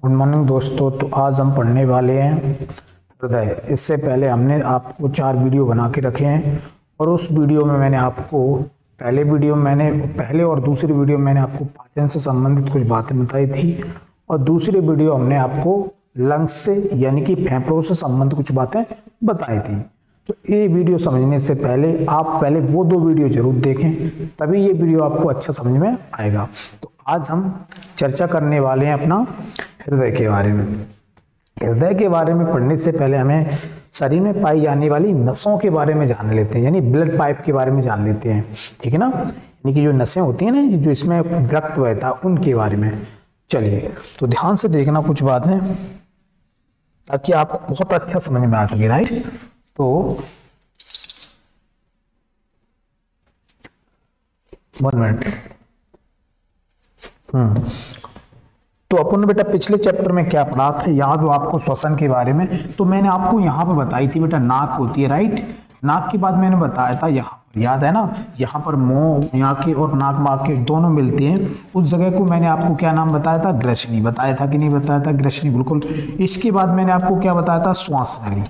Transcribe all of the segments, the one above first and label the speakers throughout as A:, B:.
A: Good morning दोस्तों। तो आज हम पढ़ने वाले हैं हृदय। इससे पहले हमने आपको 4 वीडियो बना के रखे हैं और उस वीडियो में मैंने आपको पहले और दूसरी वीडियो में मैंने आपको पाचन से संबंधित कुछ बातें बताई थी और दूसरी वीडियो हमने आपको लंग्स से यानी कि फेफड़ों से संबंधित कुछ बातें बताई थी। तो ये वीडियो समझने से पहले आप पहले वो 2 वीडियो जरूर देखें, तभी ये वीडियो आपको अच्छा समझ में आएगा। तो आज हम चर्चा करने वाले हैं अपना हृदय के बारे में। हृदय के बारे में पढ़ने से पहले हमें शरीर में पाई जाने वाली नसों के बारे में जान लेते हैं, यानी ब्लड पाइप के बारे में जान लेते हैं। ठीक है ना, यानी कि जो नसें होती हैं ना, जो इसमें रक्त बहता है, उनके बारे में। चलिए तो ध्यान से देखना कुछ बातें, ताकि आपको बहुत अच्छा समझ में आ सके। राइट, तो 1 मिनट। तो अपन ने बेटा पिछले चैप्टर में क्या पढ़ा था, याद हो आपको श्वसन के बारे में। तो मैंने आपको यहाँ पे बताई थी बेटा नाक होती है। राइट, नाक के बाद मैंने बताया था यहाँ पर, याद है ना, यहाँ पर मुंह यहाँ के और नाक माँ के दोनों मिलते हैं। उस जगह को मैंने आपको क्या नाम बताया था, ग्रसनी बताया था कि नहीं बताया था, ग्रसनी बिल्कुल। इसके बाद मैंने आपको क्या बताया था, श्वास नली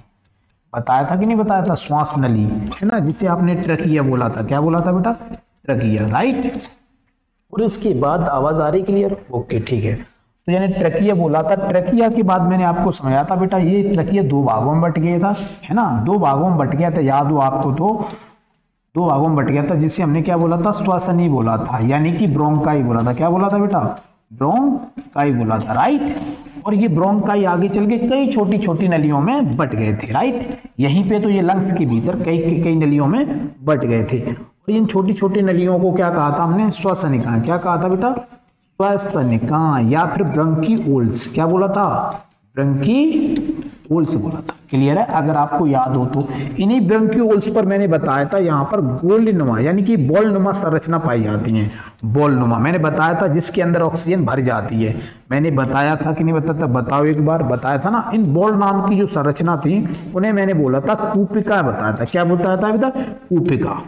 A: बताया था कि नहीं बताया था, श्वास नली है ना, जिसे आपने ट्रकिया बोला था। क्या बोला था बेटा, ट्रकिया। राइट, और इसके बाद आवाज आ रही क्लियर? ओके ठीक है। तो यानी ट्रकिया बोला था। ट्रकिया के बाद मैंने आपको समझाया था बेटा ये ट्रकिया 2 भागों में बट गया था, है ना, 2 भागों में बट गया था, याद हो आपको। तो 2 भागों में बट गया था, जिसे हमने क्या बोला था, श्वसनी बोला था, यानी कि ब्रोंकाई बोला था। क्या बोला था बेटा, ब्रोंकाई बोला था। राइट, और ये ब्रोंकाई आगे चल के कई छोटी छोटी नलियों में बट गए थे। राइट, यहीं पे तो ये लंग्स के भीतर कई नलियों में बट गए थे। और इन छोटी छोटी नलियों को क्या कहा था हमने, श्वसनिका। क्या कहा था बेटा, श्वसनिका, या फिर ब्रंकीओल्स। क्या बोला था, ब्रंकीओल्स बोला था। क्लियर है? अगर आपको याद हो तो इन्हीं ब्रंकीओल्स पर मैंने बताया था यहाँ पर गोलनुमा यानी कि बॉलनुमा संरचना पाई जाती है। बॉलनुमा मैंने बताया था, जिसके अंदर ऑक्सीजन भर जाती है। मैंने बताया था कि नहीं बताया था, बताओ एक बार। बताया था ना, इन बॉल नाम की जो संरचना थी उन्हें मैंने बोला था कूपिका बताया था। क्या बताया था बेटा, कूपिका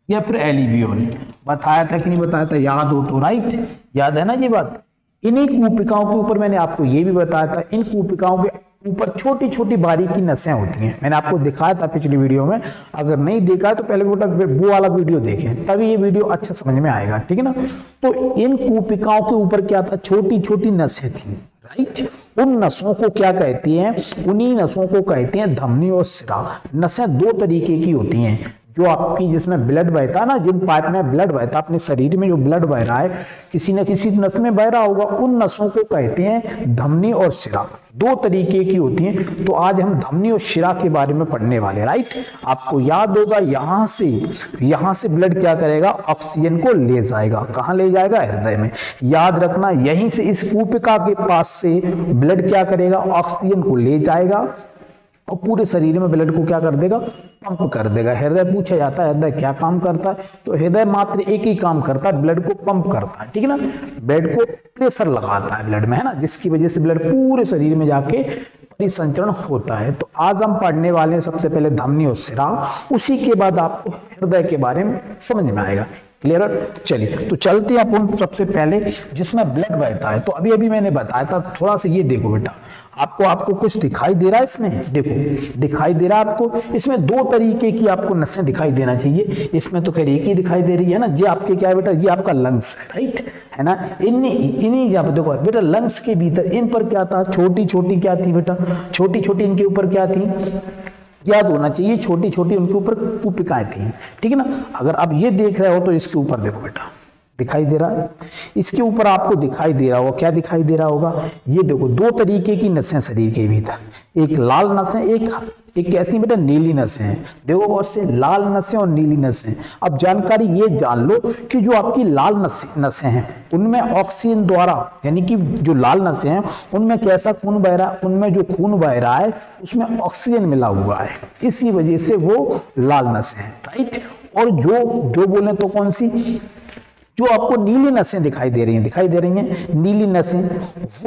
A: या फिर एलिवियोल बताया था कि नहीं बताया था, याद हो तो। राइट, याद है ना ये बात। इन्हीं कूपिकाओं के ऊपर मैंने आपको ये भी बताया था, इन कूपिकाओं के ऊपर छोटी छोटी बारीकी नसें होती हैं। मैंने आपको दिखाया था पिछली वीडियो में। अगर नहीं देखा है तो पहले वो वाला वीडियो देखें, तभी ये वीडियो अच्छा समझ में आएगा। ठीक है ना। तो इन कूपिकाओं के ऊपर क्या था, छोटी छोटी नसें थी। राइट, उन नसों को क्या कहती हैं, उन्हीं नसों को कहते हैं धमनी और सिरा। नसें 2 तरीके की होती हैं, जो आपकी जिसमें ब्लड बहता है ना, जिन पाइप में ब्लड बहता है, अपने शरीर में जो ब्लड बह रहा है, किसी न किसी नस में बह रहा होगा, उन नसों को कहते हैं धमनी और शिरा। 2 तरीके की होती हैं। तो आज हम धमनी और शिरा के बारे में पढ़ने वाले। राइट, आपको याद होगा यहाँ से ब्लड क्या करेगा, ऑक्सीजन को ले जाएगा। कहाँ ले जाएगा, हृदय में। याद रखना, यहीं से इस कूपिका के पास से ब्लड क्या करेगा, ऑक्सीजन को ले जाएगा और पूरे शरीर में ब्लड को क्या कर देगा, पंप कर देगा। हृदय पूछा जाता है हृदय क्या काम करता है, तो हृदय मात्र एक ही काम करता है, ब्लड को पंप करता है। ठीक है ना, ब्लड को प्रेशर लगाता है ब्लड में, है ना, जिसकी वजह से ब्लड पूरे शरीर में जाके परिसंचरण होता है। तो आज हम पढ़ने वाले हैं सबसे पहले धमनी और शिरा, उसी के बाद आपको हृदय के बारे में समझ में आएगा। क्लियर? चलिए तो चलते हैं अपन सबसे पहले जिसमें ब्लड बहता है। तो अभी मैंने बताया था, थोड़ा सा ये देखो बेटा, आपको कुछ दिखाई दे रहा है इसमें, देखो दिखाई दे रहा है आपको। इसमें 2 तरीके की आपको नसें दिखाई देना चाहिए। इसमें तो खैर एक ही दिखाई दे रही है ना, ये आपके क्या है बेटा, ये आपका लंग्स है। राइट, है ना। इन्हीं क्या देखो बेटा, लंग्स के भीतर इन पर क्या था, छोटी छोटी क्या थी बेटा, छोटी छोटी इनके ऊपर क्या थी, याद होना चाहिए, छोटी छोटी उनके ऊपर कूपिकाएं थी। ठीक है ना। अगर आप ये देख रहे हो तो इसके ऊपर देखो बेटा, दिखाई दे रहा है, इसके ऊपर आपको दिखाई दे रहा होगा। क्या दिखाई दे रहा होगा, ये देखो 2 तरीके की नसें शरीर के भीतर, एक लाल नस है, एक कैसी बेटा, नीली नसें हैं। देखो और से लाल नसें और नीली नसें। अब जानकारी ये जान लो कि जो आपकी लाल नसें हैं उनमें ऑक्सीजन द्वारा, यानी कि जो लाल नसें हैं उनमें कैसा खून बह रहा है, उनमें जो खून बह रहा है उसमें ऑक्सीजन मिला हुआ है, इसी वजह से वो लाल नसें हैं। राइट, और जो बोले तो कौन सी, जो आपको नीली नसें दिखाई दे रही हैं, नीली नसें,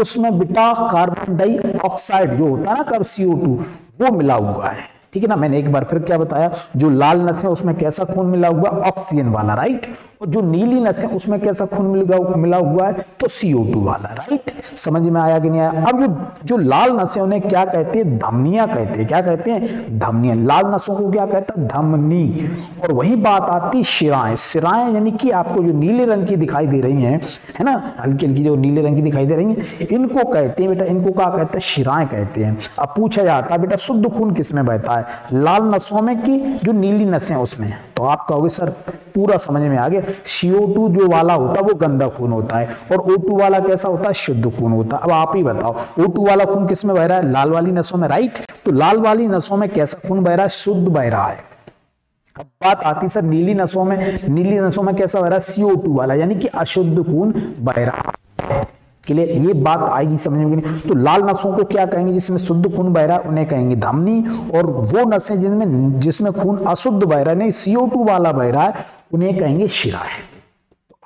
A: उसमें बेटा कार्बन डाइऑक्साइड जो होता है ना, CO2 वो मिला हुआ है। ठीक है ना। मैंने एक बार फिर क्या बताया, जो लाल नसें उसमें कैसा खून मिला हुआ, ऑक्सीजन वाला। राइट, और जो नीली नस है उसमें कैसा खून मिला हुआ है, तो CO2 वाला। राइट, समझ में आया कि नहीं आया? अब जो लाल नसें उन्हें क्या कहते हैं, धमनियां कहते हैं। क्या कहते हैं, धमनियां। लाल नसों को क्या कहता है, धमनी। और वही बात आती शिराएं। शिराएं यानी कि आपको जो नीले रंग की दिखाई दे रही हैं, है ना, हल्की हल्की जो नीले रंग की दिखाई दे रही हैं, इनको कहते हैं बेटा, इनको क्या कहते हैं, शिराएं कहते हैं। अब पूछा जाता है बेटा शुद्ध खून किसमें बहता है, लाल नसों में कि जो नीली नसें उसमें? तो आप कहोगे सर पूरा समझ में आ गया, CO2 जो वाला होता है वो गंदा खून होता है और O2 वाला कैसा होता है, शुद्ध खून होता है। अब आप ही बताओ O2 वाला खून किस में बह रहा है, लाल वाली नसों में। राइट, तो लाल वाली नसों में कैसा खून बह रहा है, शुद्ध बह रहा है। अब बात आती सर नीली नसों में। नीली नसों में कैसा बह रहा है, CO2 वाला, यानी कि अशुद्ध खून बह रहा है। क्लियर, ये बात आएगी समझ में नहीं? तो लाल नसों को क्या कहेंगे, जिसमें शुद्ध खून बह रहा है उन्हें कहेंगे धमनी, और वो नसें जिसमें खून अशुद्ध बह रहा है, नहीं CO2 वाला बह रहा है, उन्हें कहेंगे शिराएं।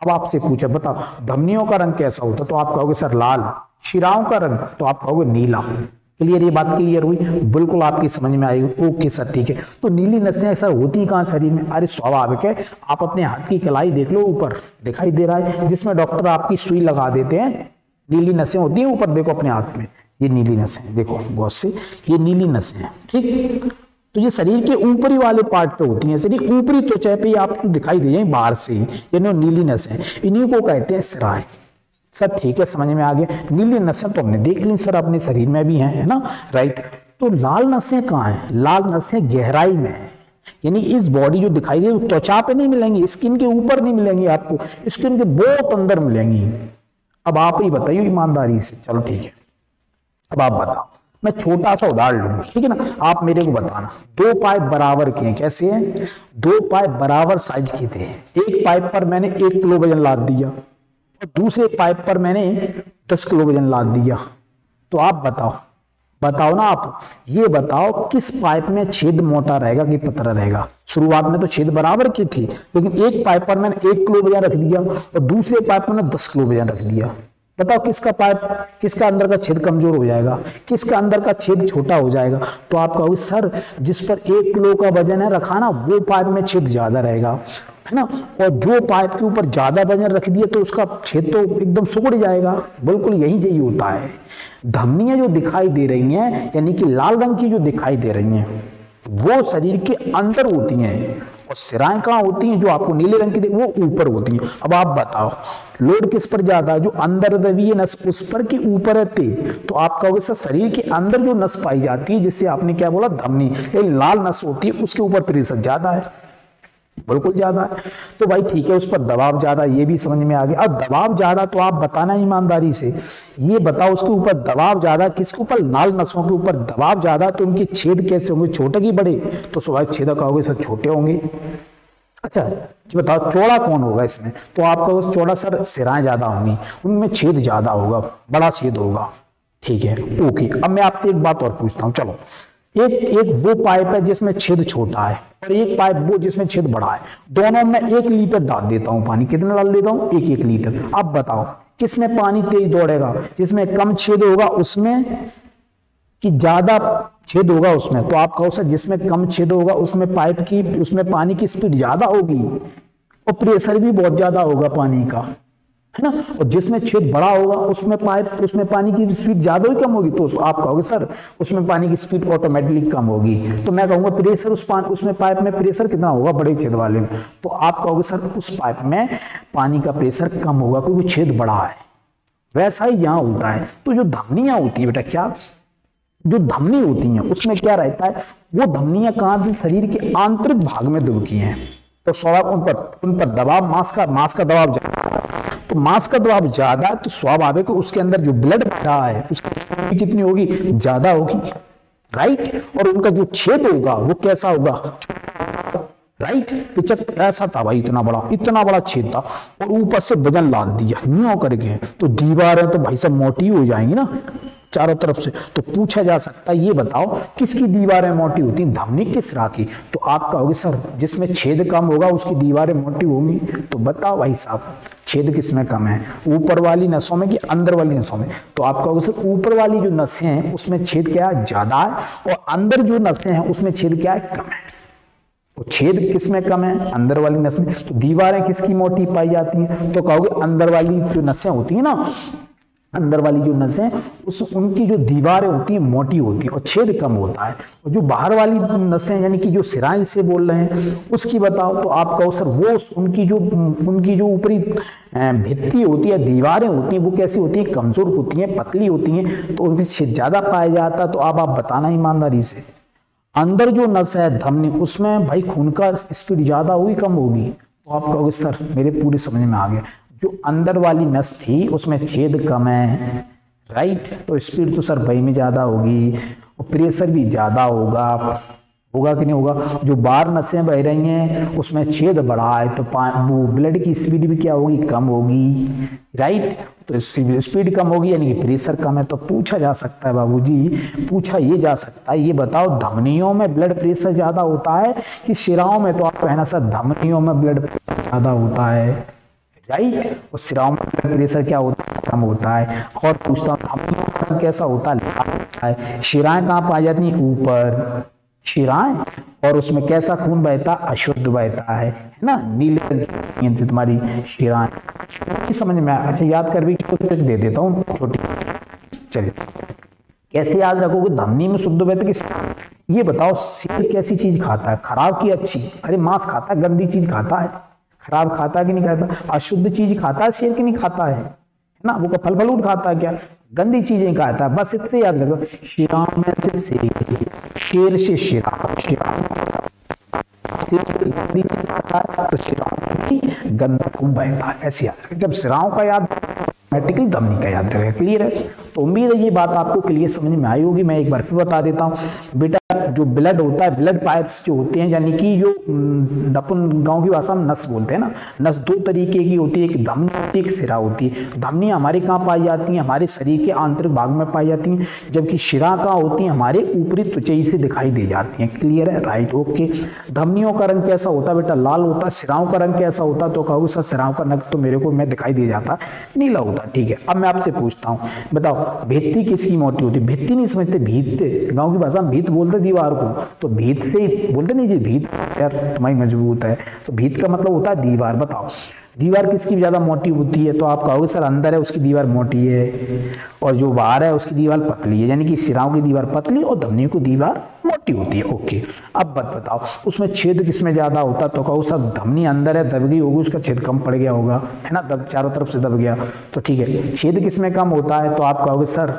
A: अब आपसे पूछा बताओ धमनियों का रंग कैसा होता, तो आप कहोगे सर लाल। शिराओं का रंग तो आप कहोगे नीला। क्लियर, ये बात क्लियर हुई, बिल्कुल आपकी समझ में आई। ओके सर, ठीक है। तो नीली नसें सर होती कहाँ शरीर में? अरे स्वाभाविक है, आप अपने हाथ की कलाई देख लो, ऊपर दिखाई दे रहा है जिसमें डॉक्टर आपकी सुई लगा देते हैं, नीली नसें होती हैं ऊपर। देखो अपने हाथ में, ये नीली नसें, देखो गौर से, ये नीली नसें हैं। ठीक, तो ये शरीर के ऊपरी वाले पार्ट पे होती हैं, शरीर ऊपरी त्वचा पे आपको दिखाई दे जाए बाहर से ही, यानी नीली नसें, इन्हीं को कहते हैं शिराएं। सर ठीक है, समझ में आ गया। नीली नसें तो हमने देख ली सर, अपने शरीर में भी हैं, है ना। राइट, तो लाल नसें कहाँ हैं? लाल नसें गहराई में है, यानी इस बॉडी जो दिखाई दे त्वचा पे नहीं मिलेंगी, स्किन के ऊपर नहीं मिलेंगी आपको, स्किन के बहुत अंदर मिलेंगी। अब आप ही बताइए ईमानदारी से, चलो ठीक है। अब आप बताओ, मैं छोटा सा उदाहरण लूंगा, ठीक है ना, आप मेरे को बताना। दो पाइप बराबर के हैं, कैसे हैं? दो पाइप बराबर साइज के थे। एक पाइप पर मैंने 1 किलो वजन लाद दिया और दूसरे पाइप पर मैंने 10 किलो वजन लाद दिया। तो आप बताओ ना, आप ये बताओ किस पाइप में छेद मोटा रहेगा कि पतला रहेगा? शुरुआत में तो छेद बराबर की थी, लेकिन एक पाइप पर मैंने 1 किलो वजन रख दिया और दूसरे पाइप पर मैंने 10 किलो वजन रख दिया। बताओ किसका अंदर का छेद कमजोर हो जाएगा, किसका अंदर का छेद छोटा हो जाएगा? तो आप कहोगे सर जिस पर 1 किलो का वजन है रखा ना, वो पाइप में छेद ज्यादा रहेगा, है ना, और जो पाइप के ऊपर ज्यादा वजन रख दिया तो उसका छेद तो एकदम सिकुड़ जाएगा। बिल्कुल यही होता है। धमनियां जो दिखाई दे रही हैं, यानी कि लाल रंग की जो दिखाई दे रही हैं, वो शरीर के अंदर होती हैं, और सिराएं कहाँ होती हैं, जो आपको नीले रंग की वो ऊपर होती हैं। अब आप बताओ लोड किस पर ज्यादा है, जो अंदर दबी है नस उस पर कि ऊपर है तेज? तो आप कहोगे सर शरीर के अंदर जो नस पाई जाती है, जिससे आपने क्या बोला, धमनी, लाल नस होती है, उसके ऊपर प्रेशर ज्यादा है, बिल्कुल ज्यादा है। तो भाई ठीक है, उस पर दबाव ज्यादा, ये भी समझ में आ गया। अब दबाव ज्यादा तो आप बताना ईमानदारी से, ये बताओ उसके ऊपर दबाव ज्यादा, किसके ऊपर? लाल नसों के ऊपर दबाव ज्यादा, तो उनके छेद कैसे होंगे, छोटे की बड़े? तो स्वाभाविक छेद कहोगे सर छोटे होंगे। अच्छा जी बताओ चौड़ा कौन होगा इसमें? तो आपका चौड़ा सर सिराएं ज्यादा होंगी, उनमें छेद ज्यादा होगा, बड़ा छेद होगा। ठीक है, ओके। अब मैं आपसे एक बात और पूछता हूँ, चलो एक वो पाइप है जिसमें छेद छोटा है और एक पाइप वो जिसमें छेद बड़ा है, दोनों में 1 लीटर डाल देता हूं पानी। कितना डाल देता हूं? 1 लीटर। अब बताओ किसमें पानी तेज दौड़ेगा? जिसमें कम छेद होगा उसमें कि ज्यादा छेद होगा उसमें? तो आप कहो सर जिसमें कम छेद होगा उसमें पानी की स्पीड ज्यादा होगी और प्रेशर भी बहुत ज्यादा होगा पानी का, है ना। और जिसमें छेद बड़ा होगा उसमें पानी की स्पीड ज्यादा ही कम होगी। तो आप कहोगे सर उसमें पानी की स्पीड ऑटोमेटिकली कम होगी। तो मैं कहूंगा प्रेशर उसमें पाइप में प्रेशर कितना होगा बड़े छेद वाले में? तो आप कहोगे सर उस पाइप में पानी का प्रेशर कम होगा क्योंकि छेद बड़ा है। वैसा ही यहां होता है। तो जो धमनियां होती है बेटा, क्या जो धमनी होती हैं उसमें क्या रहता है, वो धमनियां कहां भी शरीर के आंतरिक भाग में दुबकी हैं। तो स्वाभाविक उन पर दबाव मांस का दबाव ज्यादा है। तो मांस का दबाव ज्यादा है तो स्वाभाविक उसके अंदर जो ब्लड बह रहा है उसकी स्पीड कितनी होगी? ज्यादा होगी, राइट। और उनका जो छेद होगा वो कैसा होगा? राइट। पिचक ऐसा था भाई, इतना बड़ा छेद था और ऊपर से वजन लाद दिया न्यू करके, तो दीवारें तो भाई सब मोटी हो जाएंगी ना चारों तरफ से। तो पूछा जा सकता है ये बताओ किसकी दीवारें मोटी होती हैं? धमनी की सिरा की। तो आप कहोगे सर जिसमें छेद कम होगा उसकी दीवारें मोटी होंगी। तो बताओ भाई साहब छेद किसमें कम है, ऊपर वाली नसों में कि अंदर वाली नसों में? तो आप कहोगे सर ऊपर वाली जो नसें हैं उसमें छेद क्या है? ज्यादा है, और अंदर जो नसें हैं उसमें छेद क्या है? कम है। तो छेद किस में कम है? अंदर वाली नस में। तो दीवारें किसकी मोटी पाई जाती हैं? तो कहोगे अंदर वाली जो नसें होती है ना, अंदर वाली जो नसें उनकी जो दीवारें होती हैं मोटी होती है और छेद कम होता है। और जो बाहर वाली नसें यानी कि जो सिराएं से बोल रहे हैं उसकी बताओ। तो आप कहो सर वो उनकी जो ऊपरी भित्ति होती है, दीवारें होती हैं, वो कैसी होती हैं? कमजोर होती हैं, पतली होती हैं, तो उनमें छेद ज्यादा पाया जाता है। तो अब आप बताना ईमानदारी से, अंदर जो नस है धमनी, उसमें भाई खून का स्पीड ज्यादा होगी कम होगी? तो आप कहोगे सर मेरे पूरे समझ में आ गया, जो अंदर वाली नस थी उसमें छेद कम है, राइट, तो स्पीड तो सर भाई में ज्यादा होगी और प्रेशर भी ज्यादा होगा कि नहीं होगा? जो बाहर नसें बह रही हैं उसमें छेद बड़ा है तो वो ब्लड की स्पीड भी क्या होगी? कम होगी, राइट, तो स्पीड कम होगी यानी कि प्रेशर कम है। तो पूछा जा सकता है बाबूजी, पूछा ये जा सकता है, ये बताओ धमनियों में ब्लड प्रेशर ज्यादा होता है कि शिराओं में? तो आप कहना सर धमनियों में ब्लड प्रेशर ज्यादा होता है, राइट, और शिराओं में ब्लड प्रेशर क्या होता है? कम होता है। और पूछता हूँ धमनियों का कैसा होता है? शिराएं कहाँ पाई जाती हैं? ऊपर शिराएं, और उसमें कैसा खून बहता? अशुद्ध बहता है ना, नीले रंग की तुम्हारी शिराएं। समझ में आया? अच्छा याद कर भी ट्रिक दे देता हूँ छोटी, चलिए कैसे याद रखोगे? धमनी में शुद्ध बहता कि ये बताओ शेर कैसी चीज खाता है? खराब की अच्छी? अरे मांस खाता है, गंदी चीज खाता है, खराब खाता है कि नहीं खाता? अशुद्ध चीज खाता है शेर की नहीं खाता है ना? वो का फल फ्रूट खाता है क्या? गंदी चीजें खाता है। बस इतने याद रखो, शिराओं में से शेर से शिरा, गंदी चीज खाता है तो शिराओं में भी गंदा खून बहता है, ऐसे याद रखें। जब शिराओं का याद ऑटोमेटिकली धमनी का याद रखेगा। क्लियर है? तो उम्मीद है ये बात आपको क्लियर समझ में आई होगी। मैं एक बार फिर बता देता हूँ बेटा, जो ब्लड होता है, ब्लड पाइप्स जो होते हैं, यानी कि जो अपन गांव की भाषा में नस बोलते हैं ना, नस दो तरीके की होती है, एक धमनी होती है, एक शिरा होती है। धमनी हमारे कहाँ पाई जाती है? हमारे शरीर के आंतरिक भाग में पाई जाती हैं, जबकि शिरा कहाँ होती है? हमारे ऊपरी त्वचा से दिखाई दे जाती हैं। क्लियर है? Right, okay. धमनियों का रंग कैसा होता है बेटा? लाल होता है। शिराओं का रंग कैसा होता है? तो कहोगे सर शिराओं का रंग तो मेरे को मैं दिखाई दे जाता नीला होता। ठीक है, अब मैं आपसे पूछता हूँ, बताओ भित्ति किसकी मोटी होती है? भित्ति नहीं समझते, भीत, गाँव की भाषा में भीत बोलते दीवार को, तो भीत से बोलते नहीं जी, भीत यार तुम्हारी मजबूत है, तो भीत का मतलब होता है दीवार। बताओ दीवार किसकी ज्यादा मोटी होती है? तो आप कहोगे सर अंदर है उसकी दीवार मोटी है और जो बाहर है उसकी दीवार पतली है, यानी कि शिराओं की दीवार पतली और धमनियों की दीवार मोटी होती है। ओके, अब बताओ उसमें छेद किसमें ज्यादा होता? तो कहो सर धमनी अंदर है, दब गई होगी, उसका छेद कम पड़ गया होगा, है ना, दब चारों तरफ से दब गया, तो ठीक है। छेद किसमें कम होता है? तो आप कहोगे सर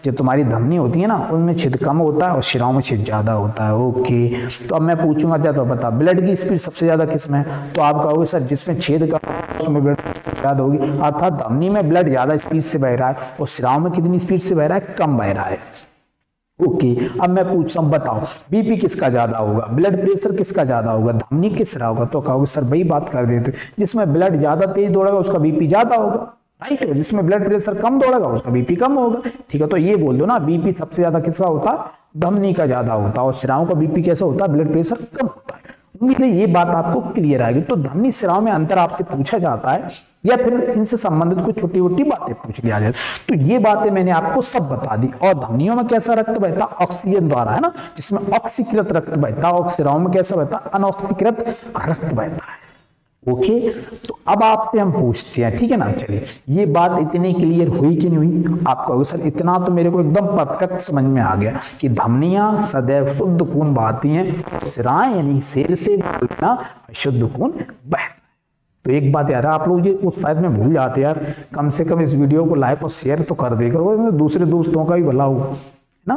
A: जो तुम्हारी धमनी होती है ना उनमें छेद कम होता है और शिराओं में छेद ज्यादा होता है। ओके, तो अब मैं पूछूंगा क्या, तो बता ब्लड की स्पीड सबसे ज्यादा किसमें? तो आप कहोगे सर जिसमें छेद कम उसमें ब्लड ज्यादा होगी, अर्थात धमनी में ब्लड ज्यादा स्पीड से बह रहा है और शिराओं में कितनी स्पीड से बह रहा है? कम बह रहा है। ओके, अब मैं पूछता हूँ, बताओ बीपी किसका ज्यादा होगा? ब्लड प्रेशर किसका ज्यादा होगा? धमनी किस शिरा होगा? तो कहोगे सर वही बात कर देते, जिसमें ब्लड ज्यादा तेज दौड़ेगा उसका बीपी ज्यादा होगा, राइट है, जिसमें ब्लड प्रेशर कम दौड़ेगा उसका बीपी कम होगा। ठीक है, तो ये बोल दो ना, बीपी सबसे ज्यादा किसका होता है? धमनी का ज्यादा होता है, और शिराओं का बीपी कैसा होता है? ब्लड प्रेशर कम होता है। उम्मीद है ये बात आपको क्लियर आएगी। तो धमनी शिराओं में अंतर आपसे पूछा जाता है या फिर इनसे संबंधित कुछ छोटी छोटी बातें पूछ लिया जाए, तो ये बातें मैंने आपको सब बता दी। और धमनियों में कैसा रक्त बहता? ऑक्सीजन द्वारा, है ना, जिसमें ऑक्सीकृत रक्त बहता, और शिराओं में कैसा बहता? अनऑक्सीकृत रक्त बहता है। ओके, तो अब आपसे हम पूछते हैं, ठीक है ना, चलिए ये बात इतनी क्लियर हुई कि नहीं हुई? आप कहोगे सर इतना तो मेरे को एकदम परफेक्ट समझ में आ गया कि धमनियां सदैव शुद्ध खून बहाती हैं, शिराएं यानी शेर से शुद्ध खून बहता। तो एक बात यार आप लोग ये उस शायद में भूल जाते यार, कम से कम इस वीडियो को लाइक और शेयर तो कर दे करो, दूसरे दोस्तों का भी भला हो, है ना।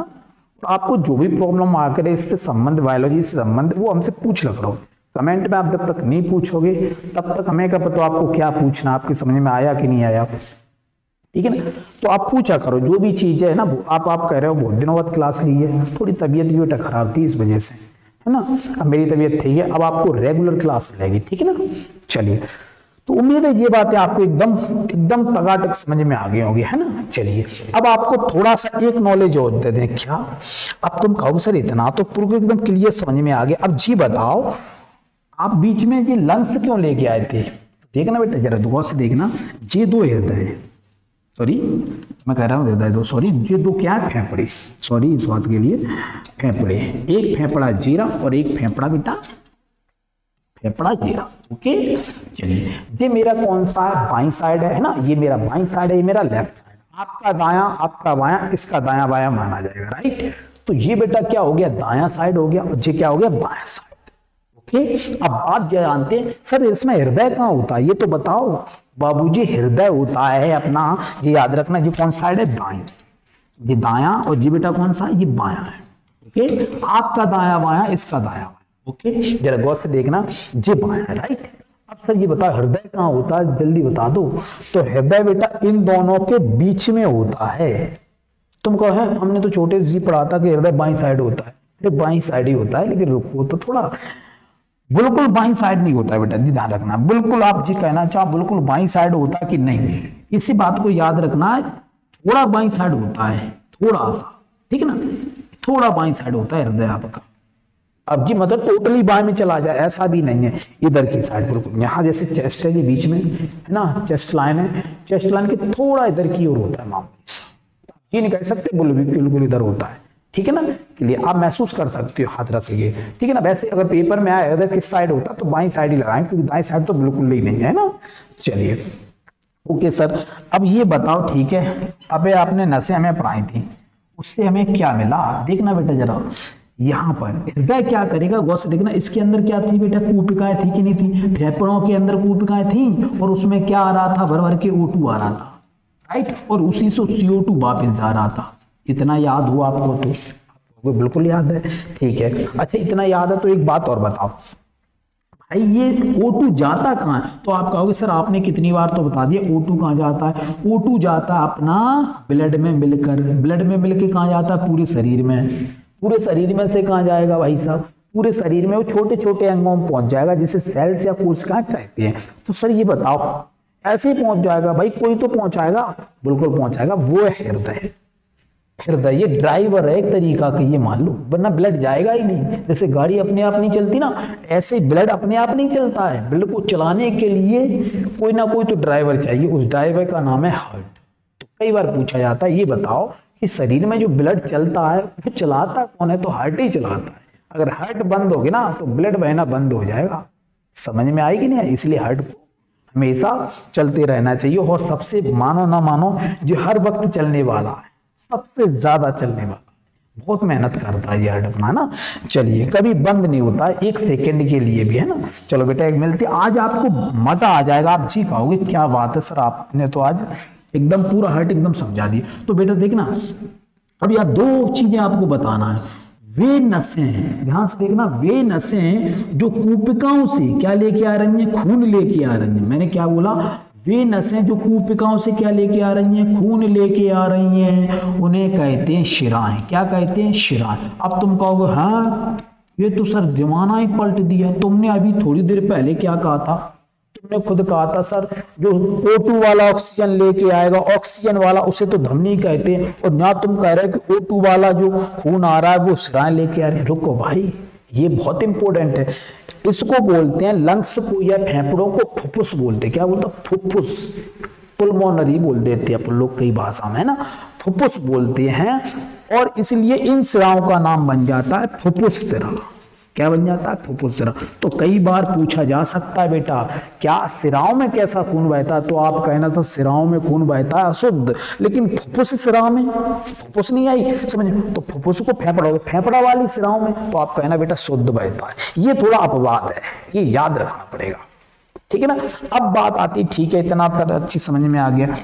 A: तो आपको जो भी प्रॉब्लम आकर इससे संबंध, बायोलॉजी से संबंध, वो हमसे पूछ लग रहा हो। कमेंट में आप जब तक नहीं पूछोगे तब तक हमें क्या पता आपको क्या पूछना, आपकी समझ में आया कि नहीं आया, ठीक है ना। तो आप पूछा करो जो भी चीज है ना। आप कह रहे हो बहुत दिनों बाद क्लास ली है, थोड़ी तबीयत भी बेटा खराब थी इस वजह से, है ना। अब मेरी तबीयत ठीक है, अब आपको रेगुलर क्लास मिलेगी, ठीक है ना। चलिए, तो उम्मीद है ये बातें आपको एकदम टकाटक समझ में आ गई होगी, है ना। चलिए, अब आपको थोड़ा सा एक नॉलेज और दे दें। क्या? अब तुम कहोगे सर इतना तो पूरा एकदम क्लियर समझ में आ गया, अब जी बताओ आप बीच में ये लंग्स क्यों लेके आए थे? देखना बेटा जरा गौर से देखना, ये दो हृदय है, सॉरी मैं कह रहा हूँ हृदय दो, सॉरी ये दो क्या है? फेफड़े, सॉरी इस बात के लिए, फेफड़े। एक फेफड़ा जीरा और एक फेफड़ा बेटा फेफड़ा ये रहा। ओके चलिए, ये मेरा कौन सा है, बाईं साइड है ना, ये मेरा बाईं साइड है, ये मेरा लेफ्ट साइड, आपका दायां आपका बायां, इसका दायां बायां माना जाएगा, राइट। तो ये बेटा क्या हो गया, दायां साइड हो गया, और ये क्या हो गया, बायां साइड। ओके अब बात जानते हैं सर इसमें हृदय कहाँ होता है, ये तो बताओ बाबूजी। हृदय होता है अपना, ये याद रखना, ये कौन साइड है, दाएं, ये दायां, और ये बेटा कौन सा है, ये बायां है। ओके आपका दायां बायां, इसका दायां बायां। ओके जरा गौर से देखना, ये बायां है, राइट। अब सर ये बताओ हृदय कहाँ होता है, जल्दी बता दो। तो हृदय बेटा इन दोनों के बीच में होता है। तुम कहो है हमने तो छोटे से पढ़ा था कि हृदय बाईं साइड होता है, अरे बाईं साइड ही होता है, लेकिन रुको तो थोड़ा, बिल्कुल बाईं साइड नहीं होता है बेटा जी, ध्यान रखना। बिल्कुल आप जी कहना चाहो बिल्कुल बाईं साइड होता है कि नहीं, इसी बात को याद रखना है, थोड़ा बाईं साइड होता है, थोड़ा सा, ठीक है ना, थोड़ा बाईं साइड होता है हृदय आपका। अब जी मतलब टोटली बाएं में चला जाए ऐसा भी नहीं है, इधर की साइड बिल्कुल, यहाँ जैसे चेस्ट है ये बीच में है ना, चेस्ट लाइन है, चेस्ट लाइन के थोड़ा इधर की ओर होता है मामूली सा, ये नहीं कह सकते बिल्कुल इधर होता है, ठीक है ना, के लिए आप महसूस कर सकते हो, हाथ रखिए, ठीक है ना। वैसे अगर पेपर में आया इधर किस साइड होता तो बाईं साइड ही लगाएं, क्योंकि दाईं साइड तो बिल्कुल ही नहीं है ना। चलिए ओके सर, अब ये बताओ, ठीक है, अबे आपने नसें हमें पढ़ाई थी, उससे हमें क्या मिला, देखना बेटा जरा, यहाँ पर हृदय क्या करेगा, गौर से देखना, इसके अंदर क्या थी बेटा, कूपिकाएं थी कि नहीं थी, फेफड़ों के अंदर कूपिकाएं थी, और उसमें क्या आ रहा था, भर भर के O2 आ रहा था, राइट, और उसी से CO2 वापस जा रहा था। इतना याद हुआ आपको, तो आपको बिल्कुल याद है, ठीक है। अच्छा इतना याद है तो एक बात और बताओ भाई, ये O2 जाता कहाँ है, तो आप कहोगे सर आपने कितनी बार तो बता दिया, O2 कहाँ जाता है, O2 जाता है अपना ब्लड में मिलकर, ब्लड में मिलकर कहाँ जाता है, पूरे शरीर में, पूरे शरीर में से कहाँ जाएगा भाई साहब, पूरे शरीर में वो छोटे छोटे अंगों में पहुंच जाएगा, जिसे सेल्स या कोशिकाएं कहते हैं। तो सर ये बताओ ऐसे ही पहुंच जाएगा भाई, कोई तो पहुंचाएगा, बिल्कुल पहुंचाएगा, वो है हृदय। हृदय ये ड्राइवर है एक तरीका का, ये मान लो, वरना ब्लड जाएगा ही नहीं। जैसे गाड़ी अपने आप नहीं चलती ना, ऐसे ब्लड अपने आप नहीं चलता है, ब्लड को चलाने के लिए कोई ना कोई तो ड्राइवर चाहिए, उस ड्राइवर का नाम है हार्ट। तो कई बार पूछा जाता है, ये बताओ कि शरीर में जो ब्लड चलता है वो चलाता कौन है, तो हार्ट ही चलाता है। अगर हार्ट बंद होगी ना तो ब्लड बहना बंद हो जाएगा। समझ में आएगी नहीं, इसलिए हार्ट को हमेशा चलते रहना चाहिए। और सबसे मानो ना मानो जो हर वक्त चलने वाला है, सबसे ज्यादा चलने वाला, बहुत मेहनत करता है ये हार्ट अपना ना। चलिए कभी बंद नहीं होता है, एक सेकंड के लिए भी, है ना। चलो बेटा एक मिलती, आज आपको मजा आ जाएगा, आप जी कहोगे क्या बात है सर, आपने तो आज एकदम पूरा हार्ट एकदम समझा दिया। तो बेटा देखना, अब यहाँ दो चीजें आपको बताना है। वे नसें हैं, ध्यान से देखना, वे नसें जो कूपिकाओं से क्या लेके आ रही हैं, खून लेके आ रही हैं। मैंने क्या बोला, वे नसें जो कूपिकाओं से क्या लेके आ रही हैं, खून लेके आ रही हैं, उन्हें कहते हैं शिराएं। क्या कहते हैं, शिराएं। अब तुम कहोगे हाँ ये तो सर जमाना ही पलट दिया, तुमने अभी थोड़ी देर पहले क्या कहा था, तुमने खुद कहा था सर जो O2 वाला ऑक्सीजन लेके आएगा, ऑक्सीजन वाला, उसे तो धमनी कहते हैं, और ना तुम कह रहे कि O2 वाला जो खून आ रहा है वो शिराएं लेके आ रहे हैं। रुको भाई, ये बहुत इंपॉर्टेंट है, इसको बोलते हैं लंग्स को या फेफड़ों को फुफ्फुस बोलते हैं। क्या बोलते हैं, फुफ्फुस, पुल्मोनरी बोल देते हैं अपन लोग कई भाषा में, है ना, फुफ्फुस बोलते हैं। और इसलिए इन सिराओं का नाम बन जाता है फुफ्फुस सिरा। क्या बन जाता है, फुफ्फुस सिरा। तो कई बार पूछा जा सकता है बेटा क्या सिराओं में कैसा खून बहता है, तो आप कहना था सिराओं में खून बहता है अशुद्ध, लेकिन फुफ्फुस सिरा में, फुफ्फुस नहीं आई समझ, तो फुफ्फुस को फेफड़ा वाली सिराओं में, तो आप कहना बेटा शुद्ध बहता है। ये थोड़ा अपवाद है, ये याद रखना पड़ेगा, ठीक है ना। अब बात आती, ठीक है इतना फिर अच्छी समझ में आ गया।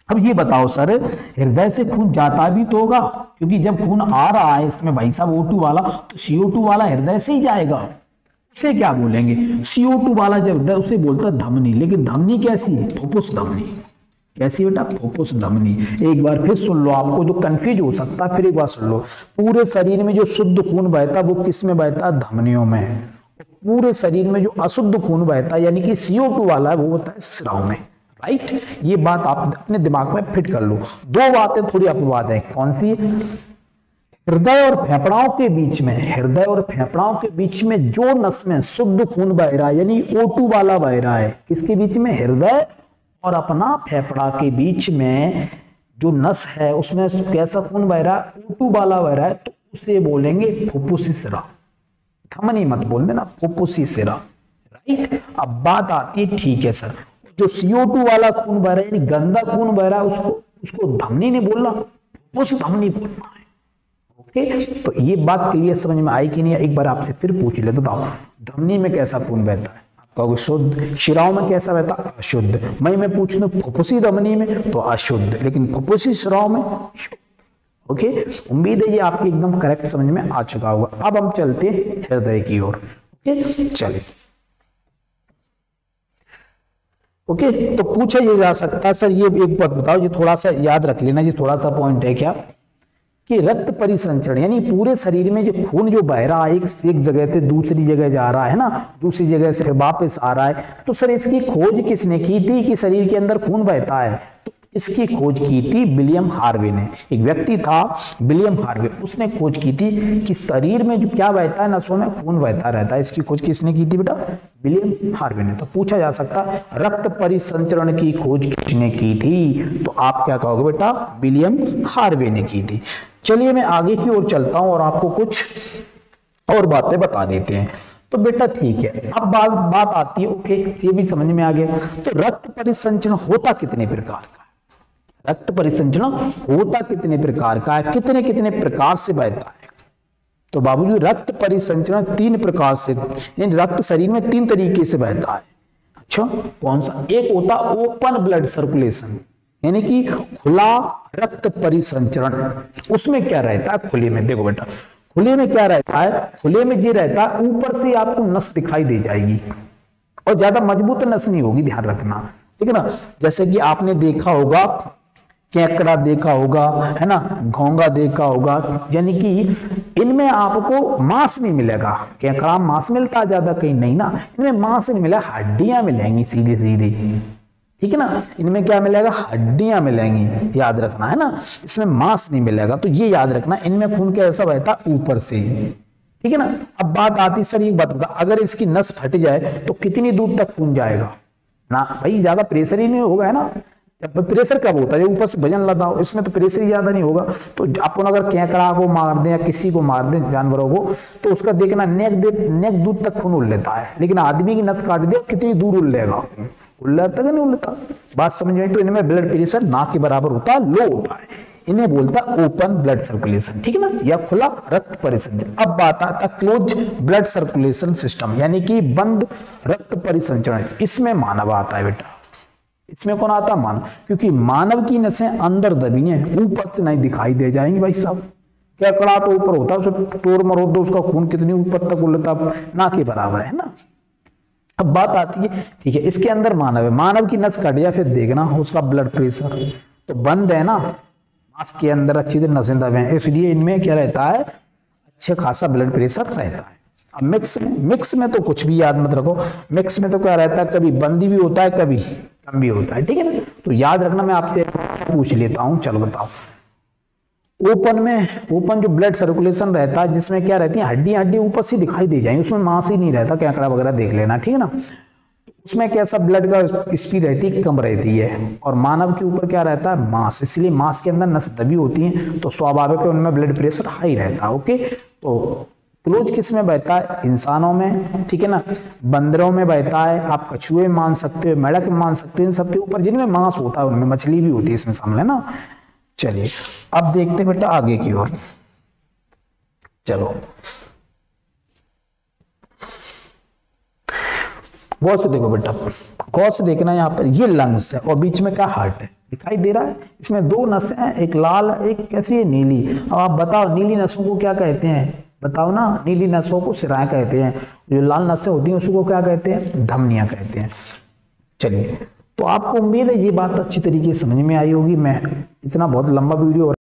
A: अब ये बताओ सर, हृदय से खून जाता भी तो होगा, क्योंकि जब खून आ रहा है इसमें भाई साहब O2 वाला, तो CO2 वाला हृदय से ही जाएगा। उसे क्या बोलेंगे, CO2 वाला जब हृदय, उसे बोलता है धमनी। लेकिन धमनी कैसी है, फुफ्फुस धमनी। कैसी बेटा, फुफ्फुस धमनी। एक बार फिर सुन लो, आपको जो कंफ्यूज हो सकता है फिर एक बार सुन लो। पूरे शरीर में जो शुद्ध खून बहता है वो किस में बहता है, धमनियों में। पूरे शरीर में जो अशुद्ध खून बहता है यानी कि CO2 वाला है वो होता है सिराओं में, राइट। ये बात आप अपने दिमाग में फिट कर लो। दो बातें थोड़ी अपवाद है, कौन सी, हृदय और फेफड़ाओं के बीच में, हृदय और फेफड़ाओं के बीच में जो नस में शुद्ध खून बह रहा है यानी O2 वाला बह रहा है, किसके बीच में, हृदय और अपना फेफड़ा के बीच में जो नस है उसमें कैसा खून बह रहा है, O2 वाला बह रहा है, तो उसे बोलेंगे फुफ्फुसी सिरा। धमनी मत बोल देना, फुफ्फुसी सिरा, ठीक। अब बात आती है, ठीक है सर, जो CO2 वाला खून बह रहा है, यानी गंदा खून बह रहा है, उसको धमनी नहीं बोलना, उस धमनी बोलना है। ओके, तो ये बात क्लियर समझ में आई कि नहीं? एक बार आपसे फिर पूछ ले, बताओ धमनी में कैसा खून बहता है? आप कहोगे शुद्ध। शिराओं में कैसा बहता? अशुद्ध। मैं पूछ लूं फुफ्फुसी धमनी में, तो अशुद्ध, लेकिन फुफ्फुसी शिराओं में शुद्ध। ओके, उम्मीद है ये आपकी एकदम करेक्ट समझ में आ चुका होगा। अब हम चलते हैं हृदय की ओर। ओके, चलिए। ओके, तो पूछा ये जा सकता है, सर ये एक बात बताओ, ये थोड़ा सा याद रख लेना, ये थोड़ा सा पॉइंट है क्या, कि रक्त परिसंचरण यानी पूरे शरीर में जो खून जो बह रहा है, एक जगह से दूसरी जगह जा रहा है ना, दूसरी जगह से फिर वापस आ रहा है, तो सर इसकी खोज किसने की थी कि शरीर के अंदर खून बहता है? तो इसकी खोज की थी विलियम हार्वे ने। एक व्यक्ति था विलियम हार्वे, उसने खोज की थी कि शरीर में जो क्या बहता है, नसों में खून बहता रहता है। इसकी खोज किसने की थी बेटा? विलियम हार्वे ने। तो पूछा जा सकता है रक्त परिसंचरण की खोज किसने की थी? तो आप क्या कहोगे बेटा? विलियम हार्वे ने की थी। चलिए मैं आगे की ओर चलता हूं और आपको कुछ और बातें बता देते हैं। तो बेटा ठीक है, अब बात आती है, ओके ये भी समझ में आ गया। तो रक्त परिसंचरण होता कितने प्रकार का है? रक्त परिसंचरण होता कितने प्रकार का है? कितने कितने प्रकार से बहता है? तो बाबूजी रक्त परिसंचरण 3 प्रकार से, यानी रक्त शरीर में 3 तरीके से बहता है। अच्छा, कौन सा? एक होता ओपन ब्लड सर्कुलेशन, यानी कि खुला रक्त परिसंचरण। उसमें क्या रहता है खुले में? देखो बेटा, खुले में क्या रहता है? खुले में ये रहता है ऊपर से आपको नस दिखाई दे जाएगी और ज्यादा मजबूत नस नहीं होगी, ध्यान रखना, ठीक है ना। जैसे कि आपने देखा होगा, केकड़ा देखा होगा, है ना, घोंगा देखा होगा, यानी कि इनमें आपको मांस नहीं मिलेगा। केकड़ा मांस मिलता है ज्यादा, कहीं नहीं ना, इनमें मांस नहीं मिलेगा, हड्डियां मिलेंगी सीधे सीधे, ठीक है ना। इनमें क्या मिलेगा? हड्डियां मिलेंगी, याद रखना, है ना, इसमें मांस नहीं मिलेगा। तो ये याद रखना, इनमें खून कैसा बहता? ऊपर से, ठीक है ना। अब बात आती, सर एक बात बता, अगर इसकी नस फट जाए तो कितनी दूर तक खून जाएगा? ना भाई ज्यादा प्रेशर ही नहीं होगा, है ना। जब प्रेशर कब होता है? ऊपर से वजन लदा हो, इसमें तो प्रेशर ही ज्यादा नहीं होगा। तो अपन अगर केकड़ा को मार दें या किसी को मार दें, जानवरों को, तो उसका देखना नेक दूर तक खून उड़ लेता है, लेकिन आदमी की नस काट दे कितनी दूर उड़ लेगा? उल्लता नहीं उल्लता? बात समझ में? तो इनमें ब्लड प्रेशर ना के बराबर होता है, लो होता है। इन्हें बोलता ओपन ब्लड सर्कुलेशन, ठीक है ना, या खुला रक्त परिसंचरण। अब बात आता क्लोज ब्लड सर्कुलेशन सिस्टम, यानी कि बंद रक्त परिसंचरण। इसमें मानव आता है बेटा। इसमें कौन आता? मानव, क्योंकि मानव की नसें अंदर दबी हैं, ऊपर से नहीं दिखाई दे जाएंगी भाई साहब। केकड़ा तो ऊपर होता है, उसे टोर मरोड़ दो, उसका खून कितनी ऊपर तक उड़ता, ना के बराबर है ना। अब बात आती है, ठीक है, इसके अंदर मानव है, मानव की नस कट गया, फिर देखना उसका ब्लड प्रेशर तो बंद है ना, मांस के अंदर अच्छी तरह नसें दबे हैं, इसलिए इनमें क्या रहता है? अच्छे खासा ब्लड प्रेशर रहता है। अब मिक्स में तो कुछ भी याद मत रखो, मिक्स में तो क्या रहता है? कभी बंदी भी होता है, कभी कम भी होता है, ठीक है ना। तो याद रखना, मैं आपसे पूछ लेता हूं, चलो बताओ। ओपन जो ब्लड सर्कुलेशन रहता है, जिसमें क्या रहती है? हड्डी ऊपर से दिखाई दे जाएंगी, उसमें मांस ही नहीं रहता, केकड़ा वगैरह देख लेना, ठीक है ना। उसमें कैसा ब्लड का स्पीड रहती है? कम रहती है। और मानव के ऊपर क्या रहता है? मांस, इसलिए मांस के अंदर नस दबी होती है, तो स्वाभाविक है उनमें ब्लड प्रेशर हाई रहता है। ओके, तो क्लोज किस में बहता है? इंसानों में, ठीक है ना, बंदरों में बहता है, आप कछुए में मान सकते हो, मेढक में मान सकते हो, इन सबके ऊपर जिनमें मांस होता है उनमें, मछली भी होती है इसमें शामिल, है ना। चलिए अब देखते बेटा आगे की ओर, चलो गौर से देखो बेटा, गौर से देखना, यहाँ पर ये लंग्स है और बीच में क्या? हार्ट है, दिखाई दे रहा है। इसमें 2 नसें हैं, एक लाल एक कैसी है? नीली। अब आप बताओ नीली नसों को क्या कहते हैं? बताओ ना, नीली नसों को सिराएं कहते हैं, जो लाल नसें होती हैं उसको क्या कहते हैं? धमनियां कहते हैं। चलिए, तो आपको उम्मीद है ये बात अच्छी तरीके से समझ में आई होगी। मैं इतना बहुत लंबा वीडियो